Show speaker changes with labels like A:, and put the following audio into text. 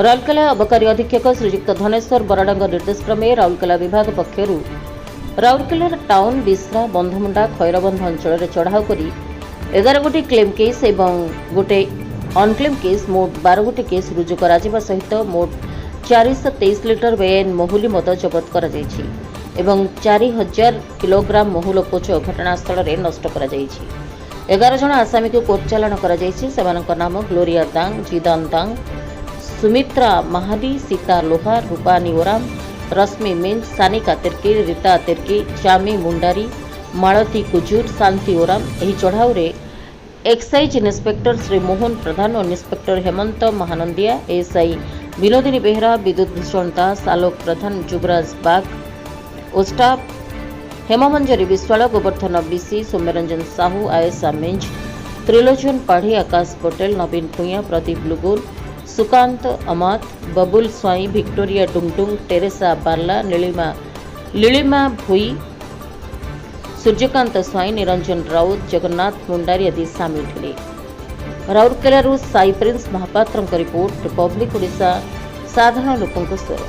A: ରାଉରକେଲା ଅବକାରୀ ଅଧୀକ୍ଷକ ଶ୍ରୀଯୁକ୍ତ ଧନେଶ୍ୱର ବରାଡ଼ଙ୍କ ନିର୍ଦ୍ଦେଶ କ୍ରମେ ରାଉରକେଲା ବିଭାଗ ପକ୍ଷରୁ ରାଉରକେଲାର ଟାଉନ ବିଶ୍ରା ବନ୍ଧମୁଣ୍ଡା ଖୈରବନ୍ଧ ଅଞ୍ଚଳରେ ଚଢ଼ାଉ କରି 11 ଗୋଟି କ୍ଲେମ୍ କେସ୍ ଏବଂ ଗୋटे ଅନକ୍ଲେମ୍ କେସ୍ ମୋଟ 12 ଗୋଟି କେସ୍ ରୁଜୁ କରାଯିବା ସହିତ ମୋଟ 423 ଲିଟର ବେଆଇନ ମହୁଲି ମଦ ଜବତ କରାଯାଇଛି ଏବଂ 4000 କିଲୋଗ୍ରାମ ମହୁଲ ପୋଚ ଘଟଣାସ୍ଥଳରେ ନଷ୍ଟ କରାଯାଇଛି। 11 ଜଣ ଆସାମୀକୁ କୋର୍ଟ ଚାଲାଣ କରାଯାଇଛି। ସେମାନଙ୍କ ନାମ ଗ୍ଲୋରିଆ ଦାଙ୍ଗ, ଜିଦାନ ଦାଙ୍ଗ, सुमित्रा महाली, सीता लोहार, रूपानी ओराम, रश्मि मिंज, सानिका तिर्की, रीता तिर्की, चामी मुंडारी, मालती कुजूर, शांति ओराम। एही चढ़ाऊ रे एक्साइज इन्स्पेक्टर श्री मोहन प्रधान और इन्स्पेक्टर हेमंत महानंदिया, एएसआई विनोदिनी बेहरा, विद्युत भूषण दास, आलोक प्रधान, युवराज बाग और स्टाफ हेममंजरी विश्वाल, गोवर्धन बीसी, सौम्यरंजन साहू, आयेशा मिंज, त्रिलोचन पाढ़ी, आकाश पटेल, नवीन भूया, प्रदीप लुगुल, सुकांत अमात, बबुल स्वाई, विक्टोरिया डुंगडुंग, टेरेसा बार्ला, लीलिमा भुई, सूर्यकांत स्वाई, निरंजन राउत, जगन्नाथ मुंडारी आदि सामिल थे। राउरकेला साई प्रिंस महापात्र रिपोर्ट, रिपब्लिक ओडिशा, साधारण लोकों स्वर।